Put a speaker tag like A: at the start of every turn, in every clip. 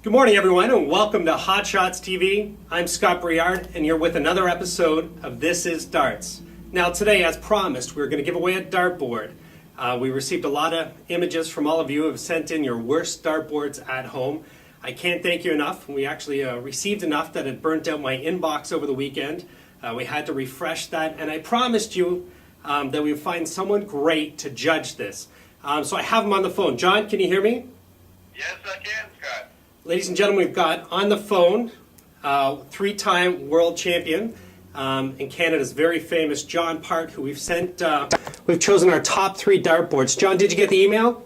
A: Good morning, everyone, and welcome to Hot Shots TV. I'm Scott Briard, and you're with another episode of This Is Darts. Now, today, as promised, we're going to give away a dartboard. We received a lot of images from all of you who have sent in your worst dartboards at home. I can't thank you enough. We actually received enough that it burnt out my inbox over the weekend. We had to refresh that, and I promised you that we would find someone great to judge this. So I have him on the phone. John, can you hear me?
B: Yes, I can, Scott.
A: Ladies and gentlemen, we've got on the phone three-time world champion and Canada's very famous John Part, who we've chosen our top three dartboards. John, did you get the email?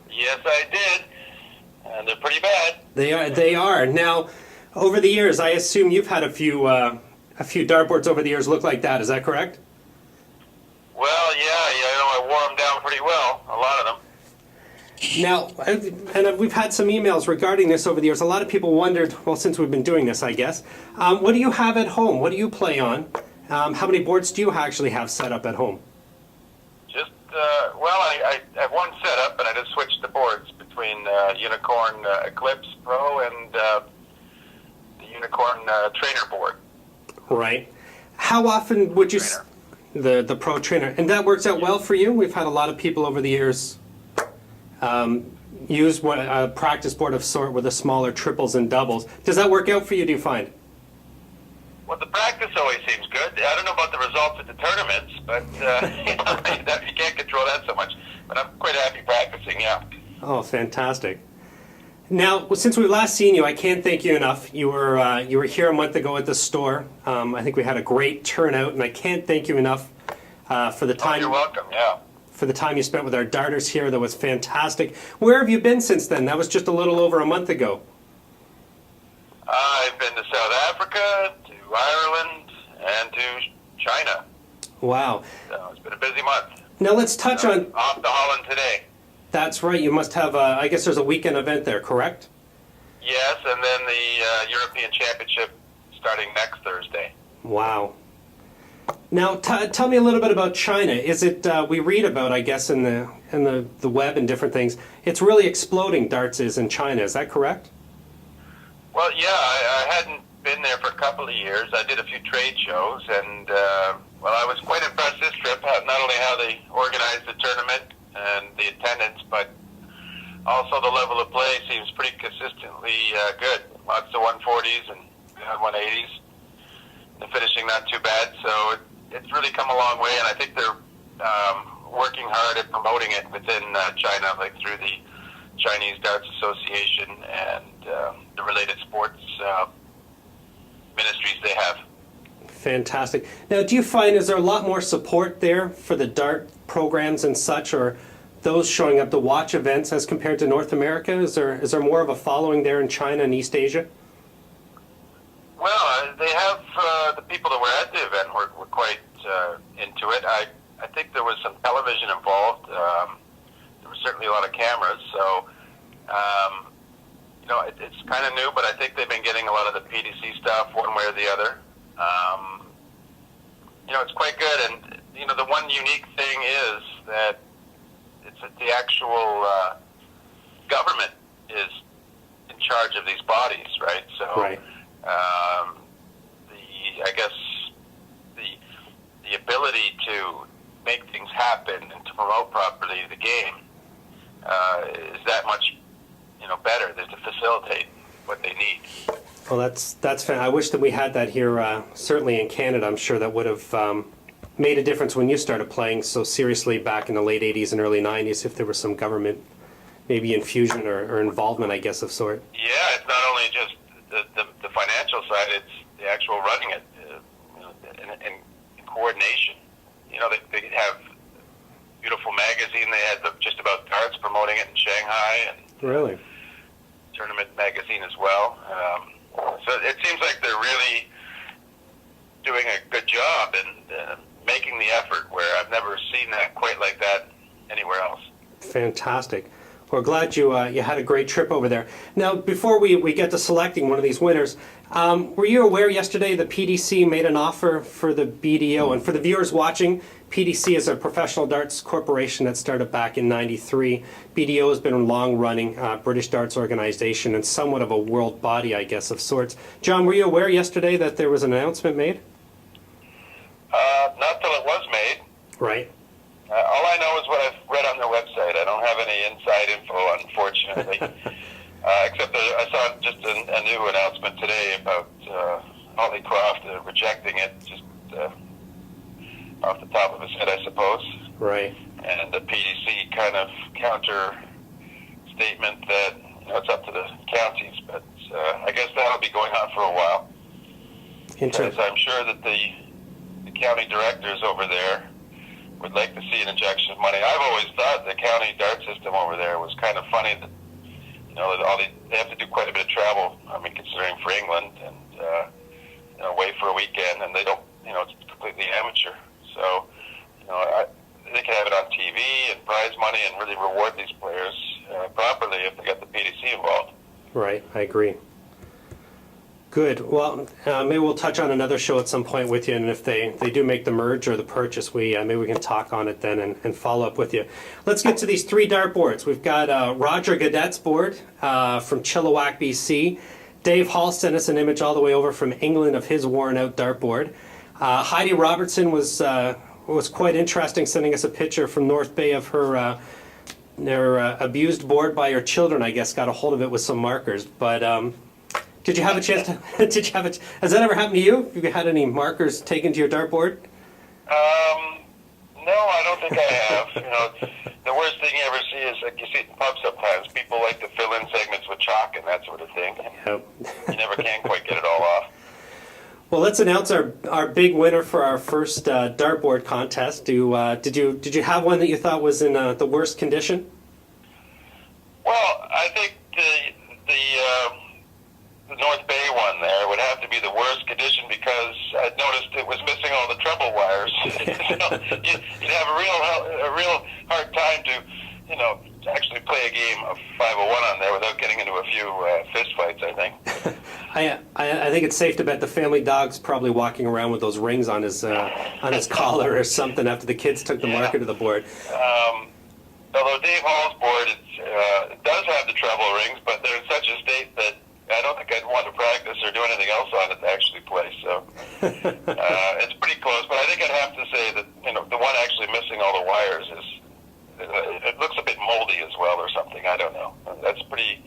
B: Yes, I did. And they're pretty bad.
A: They are. Now, over the years, I assume you've had a few dartboards over the years look like that. Is that correct?
B: Well, yeah, I wore them down pretty well, a lot of them.
A: Now, and we've had some emails regarding this over the years. A lot of people wondered, well, since we've been doing this, I guess, what do you have at home? What do you play on? How many boards do you actually have set up at home?
B: Just, I have one set up, but I just switched the boards between Unicorn Eclipse Pro and the Unicorn Trainer board.
A: Right. How often would you... The Pro Trainer. And that works out well for you? We've had a lot of people over the years use a practice board of sort with a smaller triples and doubles. Does that work out for you, do you find?
B: Well, the practice always seems good. I don't know about the results at the tournaments, but you can't control that so much. But I'm quite happy practicing, yeah.
A: Oh, fantastic. Now, since we last seen you, I can't thank you enough. You were here a month ago at the store. I think we had a great turnout, and I can't thank you enough for the time.
B: Oh, you're welcome, yeah.
A: For the time you spent with our darters here. That was fantastic. Where have you been since then? That was just a little over a month ago.
B: I've been to South Africa, to Ireland, and to China.
A: Wow.
B: So it's been a busy month.
A: Now let's touch on...
B: Off to Holland today.
A: That's right. You must have, I guess there's a weekend event there, correct?
B: Yes, and then the European Championship starting next Thursday.
A: Wow. Now, tell me a little bit about China. Is it, we read about, I guess, in the web and different things, it's really exploding, darts is in China. Is that correct?
B: Well, yeah, I hadn't been there for a couple of years. I did a few trade shows, and, I was quite impressed this trip, not only how they organized the tournament and the attendance, but also the level of play seems pretty consistently good. Lots of 140s and 180s. The finishing not too bad, so it's really come a long way, and I think they're working hard at promoting it within China, like through the Chinese Darts Association and the related sports ministries they have.
A: Fantastic. Now, do you find, is there a lot more support there for the dart programs and such, or those showing up to watch events as compared to North America? Is there more of a following there in China and East Asia?
B: Well, they have the people that were at the event were quite into it. I think there was some television involved. There was certainly a lot of cameras, so it's kind of new, but I think they've been getting a lot of the PDC stuff one way or the other. It's quite good, and the one unique thing is that it's that the actual government is in charge of these bodies, right? So.
A: Right.
B: I guess the ability to make things happen and to promote properly the game is that much better than to facilitate what they need.
A: Well, that's fan. I wish that we had that here. Certainly in Canada, I'm sure that would have made a difference when you started playing so seriously back in the late '80s and early '90s. If there was some government, maybe infusion or involvement, I guess, of sort.
B: Yeah, it's not only just the financial side; it's the actual running it in coordination. They have beautiful magazine. They had just about darts promoting it in Shanghai, and
A: really
B: tournament magazine as well. So it seems like they're really doing a good job and making the effort. Where I've never seen that quite like that anywhere else.
A: Fantastic. We're glad you had a great trip over there. Now, before we get to selecting one of these winners, were you aware yesterday the PDC made an offer for the BDO? And for the viewers watching, PDC is a professional darts corporation that started back in '93. BDO has been a long-running British darts organization and somewhat of a world body, I guess, of sorts. John, were you aware yesterday that there was an announcement made?
B: Not till it was made.
A: Right.
B: All I know is what I've read on their website. I don't have any inside info, unfortunately. Except that I saw just a new announcement today about Holly Croft rejecting it, just off the top of his head, I suppose.
A: Right.
B: And the PDC kind of counter statement that it's up to the counties, but I guess that'll be going on for a while. Because I'm sure that the county directors over there would like to see an injection of money. I've always thought the county dart system over there was kind of funny that that they have to do quite a bit of travel. I mean, considering for England and away for a weekend, and they don't. It's completely amateur. So they can have it on TV and prize money and really reward these players properly if they get the PDC involved.
A: Right, I agree. Good. Well, maybe we'll touch on another show at some point with you, and if they do make the merge or the purchase, maybe we can talk on it then and follow up with you. Let's get to these 3 dart boards. We've got Roger Gaudette's board from Chilliwack, BC. Dave Hall sent us an image all the way over from England of his worn-out dart board. Heidi Robertson was quite interesting, sending us a picture from North Bay of her abused board by her children. I guess got a hold of it with some markers, but. Did you have a chance to? Has that ever happened to you? Have you had any markers taken to your dartboard?
B: No, I don't think I have. The worst thing you ever see is, like you see it in pubs sometimes. People like to fill in segments with chalk and that sort of thing.
A: Yep.
B: You never can quite get it all off.
A: Well, let's announce our big winner for our first dartboard contest. Did you have one that you thought was in the worst condition?
B: Well, I think the North Bay one there would have to be the worst condition because I noticed it was missing all the treble wires. You'd have a real hard time to, actually play a game of 501 on there without getting into a few fist fights, I think.
A: I think it's safe to bet the family dog's probably walking around with those rings on his collar or something after the kids took the marker to the board.
B: Although Dave Hall's board it does have the treble rings, but they're in such a state that I don't think I'd want to practice or do anything else on it to actually play. So it's pretty close. But I think I'd have to say that the one actually missing all the wires it looks a bit moldy as well or something. I don't know. That's pretty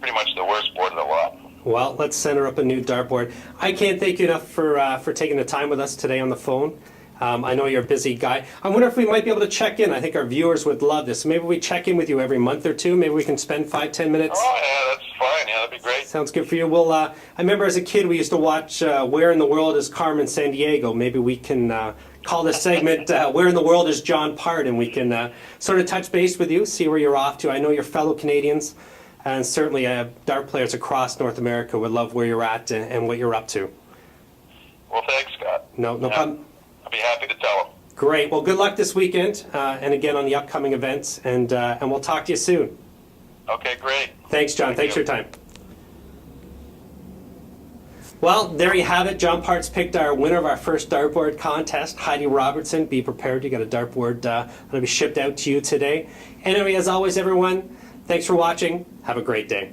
B: much the worst board of the lot. Well,
A: let's send her up a new dartboard. I can't thank you enough for taking the time with us today on the phone. I know you're a busy guy. I wonder if we might be able to check in. I think our viewers would love this. Maybe we check in with you every month or two. Maybe we can spend 5-10 minutes.
B: Oh, yeah, that's fine. Yeah, that'd be great.
A: Sounds good for you. Well, I remember as a kid we used to watch Where in the World is Carmen Sandiego. Maybe we can call this segment Where in the World is John Part, and we can sort of touch base with you, see where you're off to. I know your fellow Canadians and certainly dart players across North America would love where you're at and what you're up to.
B: Well, thanks, Scott.
A: No problem.
B: I'll be happy to tell them.
A: Great. Well, good luck this weekend, and again on the upcoming events, and we'll talk to you soon.
B: Okay, great.
A: Thanks, John. Thanks for your time. Well, there you have it. John Part's picked our winner of our first dartboard contest, Heidi Robertson. Be prepared. You got a dartboard that'll be shipped out to you today. Anyway, as always, everyone, thanks for watching. Have a great day.